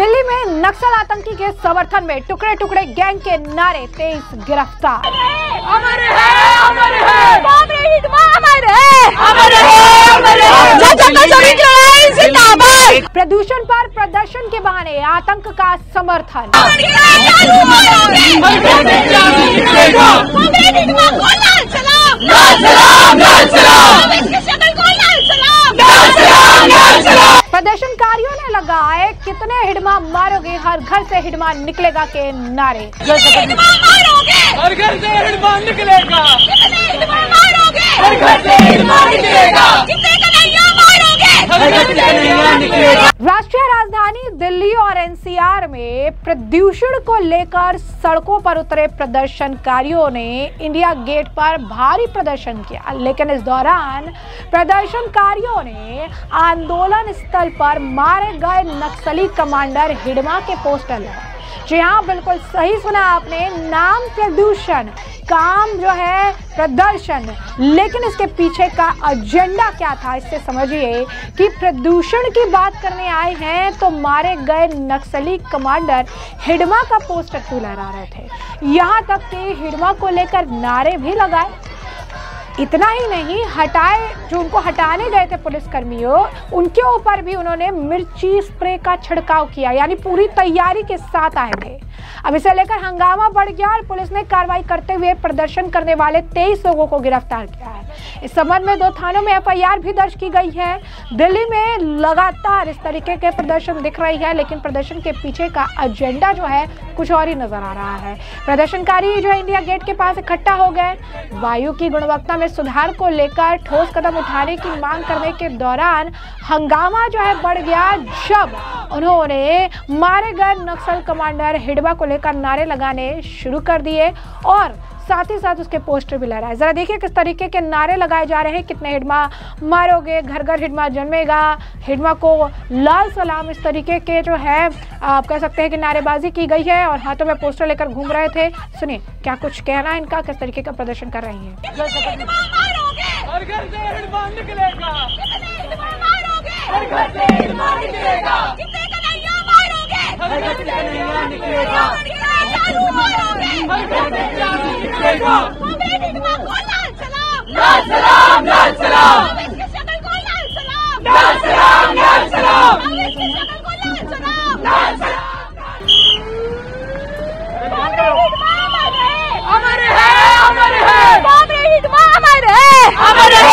दिल्ली में नक्सल आतंकी के समर्थन में टुकड़े टुकड़े गैंग के नारे, 23 गिरफ्तार। अमर है, अमर है, अमर है, अमर है। प्रदूषण पर प्रदर्शन के बहाने आतंक का समर्थन। प्रदर्शनकारियों ने लगाए कितने हिडमा मारोगे, हर घर से हिडमा निकलेगा के नारे। हर घर से हिडमा निकलेगा, हर घर से हिडमा निकलेगा, राष्ट्रीय राजधानी दिल्ली और एनसीआर में प्रदूषण को लेकर सड़कों पर उतरे प्रदर्शनकारियों ने इंडिया गेट पर भारी प्रदर्शन किया, लेकिन इस दौरान प्रदर्शनकारियों ने आंदोलन स्थल पर मारे गए नक्सली कमांडर हिडमा के पोस्टर लगाए। जी हाँ, बिल्कुल सही सुना आपने, नाम प्रदूषण, काम जो है प्रदर्शन, लेकिन इसके पीछे का एजेंडा क्या था, इससे समझिए कि प्रदूषण की बात करने आए हैं तो मारे गए नक्सली कमांडर हिडमा का पोस्टर क्यों लहरा रहे थे। यहाँ तक कि हिडमा को लेकर नारे भी लगाए। इतना ही नहीं, जो उनको हटाने गए थे पुलिसकर्मियों, उनके ऊपर भी उन्होंने मिर्ची स्प्रे का छिड़काव किया, यानी पूरी तैयारी के साथ आए थे। अब इसे लेकर हंगामा बढ़ गया और पुलिस ने कार्रवाई करते हुए प्रदर्शन करने वाले 23 लोगों को गिरफ्तार किया है। इस संबंध में 2 थानों में एफआईआर भी दर्ज की गई है। दिल्ली में लगातार इस तरीके के प्रदर्शन दिख रही है, लेकिन प्रदर्शन के पीछे का एजेंडा जो है कुछ और ही नजर आ रहा है। प्रदर्शनकारी जो है इंडिया गेट के पास इकट्ठा हो गए। वायु की गुणवत्ता में सुधार को लेकर ठोस कदम उठाने की मांग करने के दौरान हंगामा जो है बढ़ गया, जब उन्होंने मारे गए नक्सल कमांडर हिडमा को लेकर नारे लगाने शुरू कर दिए और साथ ही साथ उसके पोस्टर भी लहराए। जरा देखिए किस तरीके के नारे लगाए जा रहे हैं, कितने हिडमा मारोगे, घर घर हिडमा जन्मेगा, हिडमा को लाल सलाम, इस तरीके के जो है आप कह सकते हैं कि नारेबाजी की गई है और हाथों में पोस्टर लेकर घूम रहे थे। सुनिए क्या कुछ कहना इनका, किस तरीके का प्रदर्शन कर रही है। हर घर से हिडमा निकलेगा, हर घर से हिडमा निकलेगा, हर घर से हिडमा निकलेगा, लाल सलाम, लाल सलाम, लाल सलाम, लाल सलाम, लाल सलाम। अमर है, अमर है, अमर है, अमर है।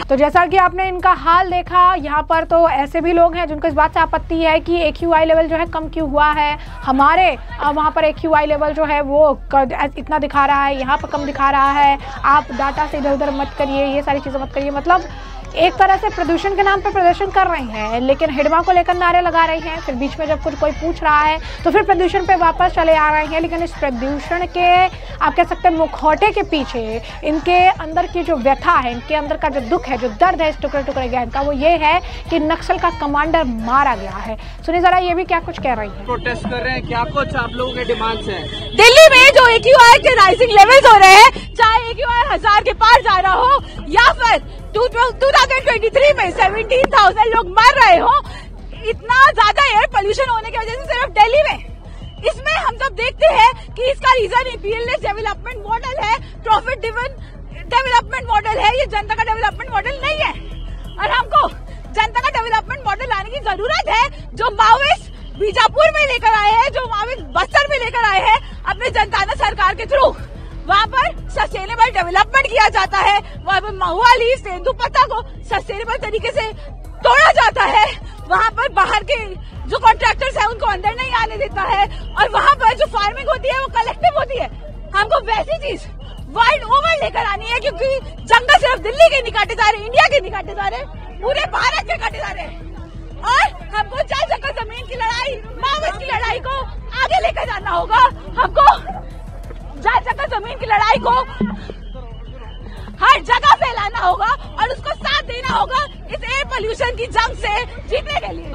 तो जैसा कि आपने इनका हाल देखा, यहाँ पर तो ऐसे भी लोग हैं जिनको इस बात से आपत्ति है कि AQI लेवल जो है कम क्यों हुआ है। हमारे वहाँ पर AQI लेवल जो है वो इतना दिखा रहा है, यहाँ पर कम दिखा रहा है, आप डाटा से इधर उधर मत करिए, ये सारी चीज़ें मत करिए। मतलब एक तरह से प्रदूषण के नाम पर प्रदर्शन कर रही हैं, लेकिन हिडमा को लेकर नारे लगा रही हैं। फिर बीच में जब कोई पूछ रहा है तो फिर प्रदूषण पे वापस चले आ रहे हैं। लेकिन इस प्रदूषण के आप कह सकते हैं मुखौटे के पीछे इनके अंदर की जो व्यथा है, इनके अंदर का जो दुख है, जो दर्द है इस टुकड़े टुकड़े गैंग का, वो ये है कि नक्सल का कमांडर मारा गया है। सुनिए जरा ये भी क्या कुछ कह रही है। प्रोटेस्ट कर रहे हैं, क्या कुछ आप लोगों के डिमांड्स हैं? दिल्ली में जो AQI के राइजिंग लेवल्स हो रहे हैं, चाहे AQI 1000 के पार जा रहा हो या फिर 2023 में 17,000 लोग मर रहे हो, इतना ज्यादा एयर पोल्यूशन होने की वजह से सिर्फ दिल्ली में, इसमें हम सब देखते हैं कि इसका रीजन imperialist डेवलपमेंट मॉडल है, प्रॉफिट ड्रिवन डेवलपमेंट मॉडल है। ये जनता का डेवलपमेंट मॉडल नहीं है और हमको जनता का डेवलपमेंट मॉडल लाने की जरूरत है, जो माओइस्ट बीजापुर में लेकर आए हैं, जो माओइस्ट बस्तर में लेकर आए हैं अपने जनता सरकार के थ्रू। वहाँ पर सस्टेनेबल डेवलपमेंट किया जाता है, वहाँ पर महुआली तेंदुपत्ता को सस्टेनेबल तरीके से तोड़ा जाता है, वहाँ पर बाहर के जो कॉन्ट्रैक्टर्स हैं उनको अंदर नहीं आने देता है और वहाँ पर जो फार्मिंग होती है वो कलेक्टिव होती है। हमको वैसी चीज वर्ल्ड ओवर लेकर आनी है, क्योंकि जंगल सिर्फ दिल्ली के नहीं काटे जा रहे, इंडिया के नहीं काटे जा रहे, पूरे भारत के काटे जा रहे हैं। और हमको जल जंगल जमीन की लड़ाई, माओवाद की लड़ाई को आगे लेकर जाना होगा। हमको जल जंगल जमीन की लड़ाई को हर जगह फैलाना होगा और उसको साथ देना होगा इस एयर पोल्यूशन की जंग से जीतने के लिए।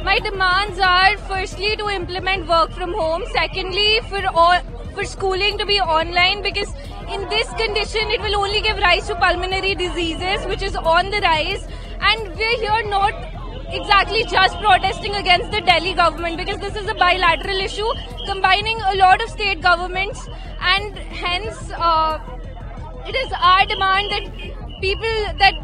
My demands are firstly to implement work from home, secondly for schooling to be online, because in this condition it will only give rise to pulmonary diseases which is on the rise, and we're here not exactly just protesting against the Delhi government, because this is a bilateral issue combining a lot of state governments, and hence it is our demand that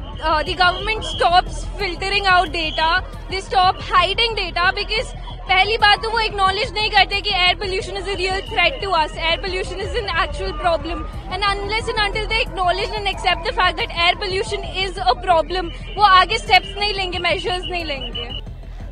the government stops filtering out data, they stop hiding data, because पहली बात तो वो acknowledge नहीं करते कि air pollution is a real threat to us, air pollution is an actual problem, and unless and until they acknowledge and accept the fact that air pollution is a problem, वो आगे steps नहीं लेंगे, measures नहीं लेंगे।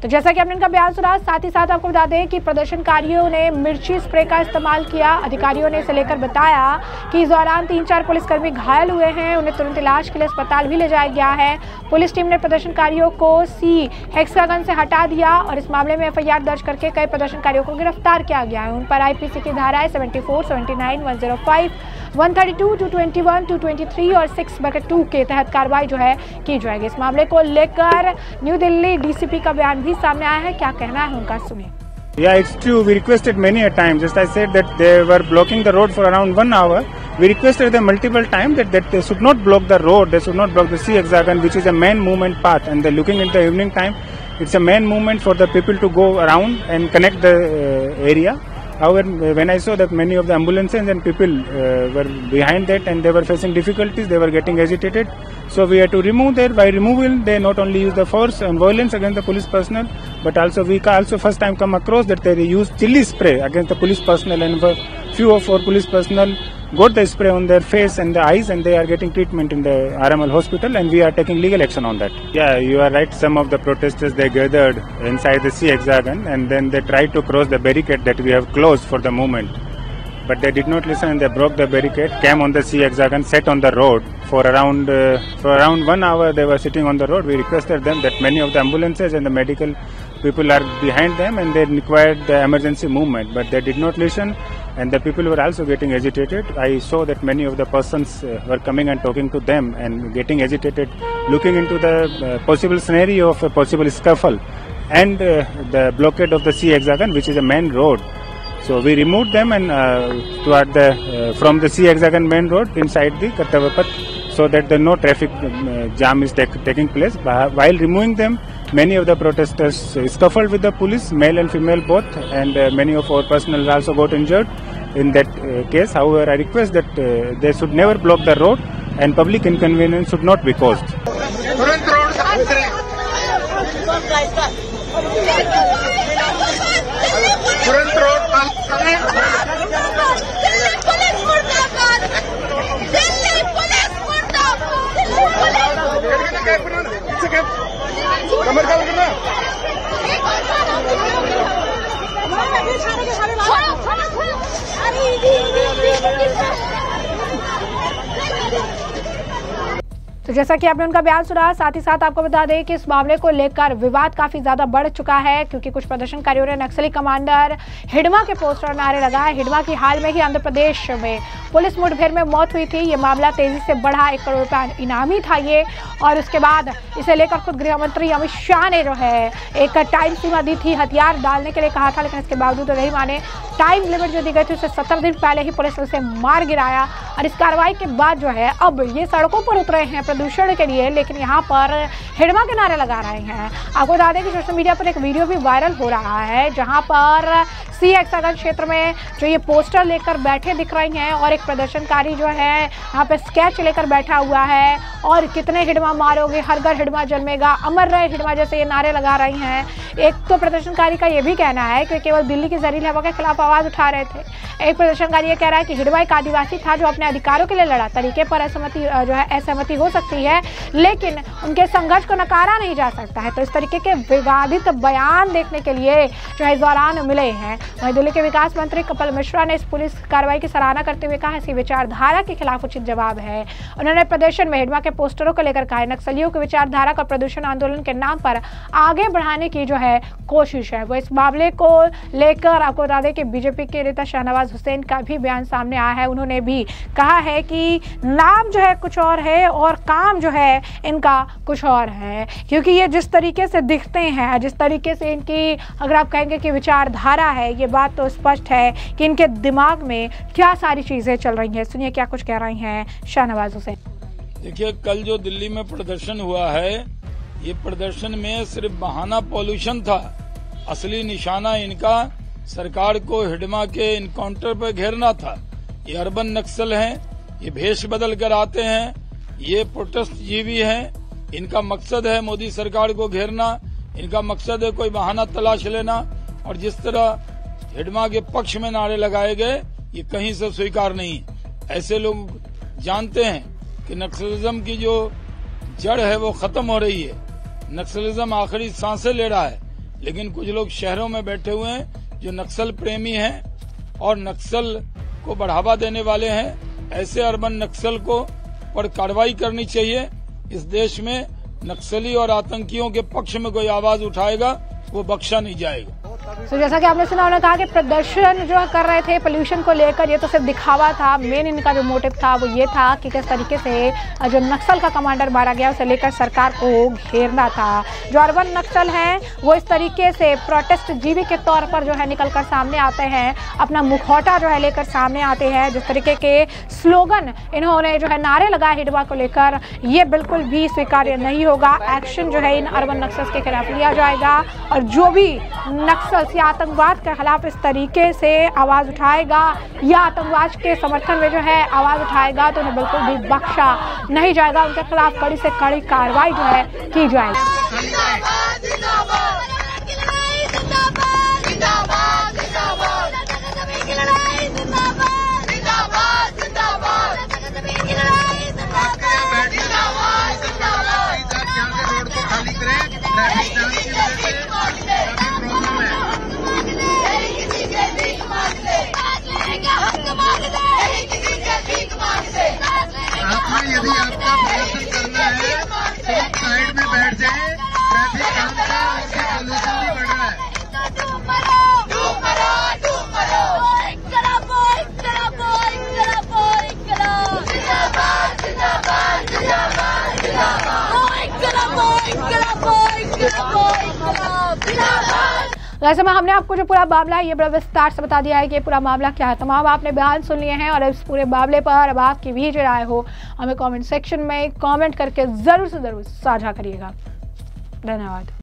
तो जैसा कि आपने इनका बयान सुना, साथ ही साथ आपको बता दें कि प्रदर्शनकारियों ने मिर्ची स्प्रे का इस्तेमाल किया। अधिकारियों ने इसे लेकर बताया कि इस दौरान 3-4 पुलिसकर्मी घायल हुए हैं, उन्हें तुरंत इलाज के लिए अस्पताल भी ले जाया गया है। पुलिस टीम ने प्रदर्शनकारियों को सी हेक्सागन से हटा दिया और इस मामले में FIR दर्ज करके कई प्रदर्शनकारियों को गिरफ्तार किया गया है। उन पर IPC की धाराएं 74, 79, 105, 132, 221, 223 और 6/2 के तहत कार्रवाई जो है की जाएगी। इस मामले को लेकर न्यू दिल्ली DCP का बयान भी सामने आया है, क्या कहना है उनका, सुनिए। Yeah, it's true. We requested many a time. Just I said that they were blocking the road for around 1 hour. We requested them multiple times that they should not block the road. They should not block the C hexagon, which is a main movement path. And they're looking in the evening time. It's a main movement for the people to go around and connect the area. However, when I saw that many of the ambulances and people were behind that and they were facing difficulties, they were getting agitated. So we had to remove that. By removal, they not only use the force and violence against the police personnel, but also we also first time come across that they use chili spray against the police personnel, and few of our police personnel got the spray on their face and the eyes, and they are getting treatment in the RML hospital, and we are taking legal action on that. Yeah, you are right. Some of the protesters, they gathered inside the C hexagon, and then they tried to cross the barricade that we have closed for the moment. But they did not listen, and they broke the barricade, came on the C hexagon, sat on the road for around 1 hour. They were sitting on the road. We requested them that many of the ambulances and the medical people are behind them, and they required the emergency movement, but they did not listen, and the people were also getting agitated. I saw that many of the persons were coming and talking to them and getting agitated, looking into the possible scenario of a possible scuffle and the blockade of the C hexagon, which is a main road. So we removed them and toward from the C hexagon main road inside the Kartavya Path, so that no traffic jam is taking place. While removing them, many of the protesters scuffled with the police, male and female both, and many of our personnel also got injured in that case. However, I request that they should never block the road and public inconvenience should not be caused. तो जैसा कि आपने उनका बयान सुना, साथ ही साथ आपको बता दें कि इस मामले को लेकर विवाद काफी ज्यादा बढ़ चुका है, क्योंकि कुछ प्रदर्शनकारियों ने नक्सली कमांडर हिडमा के पोस्टर नारे लगाए। हिडमा की हाल में ही आंध्र प्रदेश में पुलिस मुठभेड़ में मौत हुई थी। ये मामला तेजी से बढ़ा, 1 करोड़ रुपया इनामी था ये, और उसके बाद इसे लेकर खुद गृह मंत्री अमित शाह ने जो है एक टाइम सीमा दी थी, हथियार डालने के लिए कहा था, लेकिन इसके बावजूद नहीं माने। टाइम लिमिट जो दी गई थी उससे 17 दिन पहले ही पुलिस ने उसे मार गिराया, और इस कार्रवाई के बाद जो है अब ये सड़कों पर उतरे हैं प्रदूषण के लिए, लेकिन यहाँ पर हिडमा के नारे लगा रहे हैं। आपको बता दें कि सोशल मीडिया पर एक वीडियो भी वायरल हो रहा है, जहाँ पर सी हेक्सागन क्षेत्र में जो ये पोस्टर लेकर बैठे दिख रही हैं, और एक प्रदर्शनकारी जो है यहाँ पे स्केच लेकर बैठा हुआ है, और कितने हिडमा मारोगे, हर घर हिडमा जन्मेगा, अमर रहे हिडमा, जैसे ये नारे लगा रही हैं। एक तो प्रदर्शनकारी का ये भी कहना है कि केवल दिल्ली की जहरीली हवा के खिलाफ आवाज उठा रहे थे। एक प्रदर्शनकारी ये कह रहा है कि हिडमा एक आदिवासी था जो अपने अधिकारों के लिए लड़ा। तरीके पर असहमति हो सकती है, लेकिन उनके संघर्ष को नकारा नहीं जा सकता है। तो इस तरीके के विवादित बयान देखने के लिए जो है इस दौरान मिले हैं। वहीं दिल्ली के विकास मंत्री कपिल मिश्रा ने इस पुलिस कार्रवाई की सराहना करते हुए कहा, इसकी विचारधारा के खिलाफ उचित जवाब है। उन्होंने प्रदर्शन में हिडमा के पोस्टरों को लेकर कहा, नक्सलियों की विचारधारा को प्रदूषण आंदोलन के नाम पर आगे बढ़ाने की जो है कोशिश है। वो इस मामले को लेकर आपको बता दें कि बीजेपी के नेता शाहनवाज हुसैन का भी बयान सामने आया है। उन्होंने भी कहा है कि नाम जो है कुछ और है और काम जो है इनका कुछ और है, क्योंकि ये जिस तरीके से दिखते हैं, जिस तरीके से इनकी अगर आप कहेंगे कि विचारधारा है, ये बात तो स्पष्ट है कि इनके दिमाग में क्या सारी चीजें चल रही हैं। सुनिए क्या कुछ कह रही हैं शाहनवाज हुसैन। देखिए, कल जो दिल्ली में प्रदर्शन हुआ है ये प्रदर्शन में सिर्फ बहाना पॉल्यूशन था, असली निशाना इनका सरकार को हिडमा के इनकाउंटर पर घेरना था। ये अर्बन नक्सल हैं, ये भेष बदल कर आते हैं, ये प्रोटेस्ट जीवी हैं। इनका मकसद है मोदी सरकार को घेरना, इनका मकसद है कोई बहाना तलाश लेना। और जिस तरह हिडमा के पक्ष में नारे लगाए गए, ये कहीं से स्वीकार नहीं है। ऐसे लोग जानते हैं कि नक्सलिज्म की जो जड़ है वो खत्म हो रही है, नक्सलिज्म आखिरी सांसें ले रहा है। लेकिन कुछ लोग शहरों में बैठे हुए हैं जो नक्सल प्रेमी हैं और नक्सल को बढ़ावा देने वाले हैं। ऐसे अर्बन नक्सल को पर कार्रवाई करनी चाहिए। इस देश में नक्सली और आतंकियों के पक्ष में कोई आवाज उठाएगा वो बख्शा नहीं जाएगा। तो जैसा कि आपने सुना, उन्होंने कहा कि प्रदर्शन जो कर रहे थे पोल्यूशन को लेकर, ये तो सिर्फ दिखावा था। मेन इनका जो मोटिव था वो ये था कि किस तरीके से जो नक्सल का कमांडर मारा गया उसे लेकर सरकार को घेरना था। जो अर्बन नक्सल हैं वो इस तरीके से प्रोटेस्ट जीवी के तौर पर जो है निकलकर सामने आते हैं, अपना मुखौटा जो है लेकर सामने आते हैं। जिस तरीके के स्लोगन इन्होंने जो है नारे लगाए हिडमा को लेकर, ये बिल्कुल भी स्वीकार्य नहीं होगा। एक्शन जो है इन अर्बन नक्सल्स के खिलाफ लिया जाएगा और जो भी नक्सल या आतंकवाद के खिलाफ इस तरीके से आवाज उठाएगा या आतंकवाद के समर्थन में जो है आवाज उठाएगा तो उन्हें बिल्कुल भी बख्शा नहीं जाएगा। उनके खिलाफ कड़ी से कड़ी कार्रवाई जो है की जाएगी। यदि आपका प्रदर्शन करना है तो साइड में बैठ जाए, ट्रैफिक काम का और पोल्यूशन भी बढ़ रहा है। वैसे में हमने आपको जो पूरा मामला है ये बड़ा विस्तार से बता दिया है कि ये पूरा मामला क्या है। तमाम आपने बयान सुन लिए हैं और इस पूरे मामले पर अब आपकी भी जो राय हो हमें कमेंट सेक्शन में कमेंट करके जरूर से जरूर साझा करिएगा। धन्यवाद।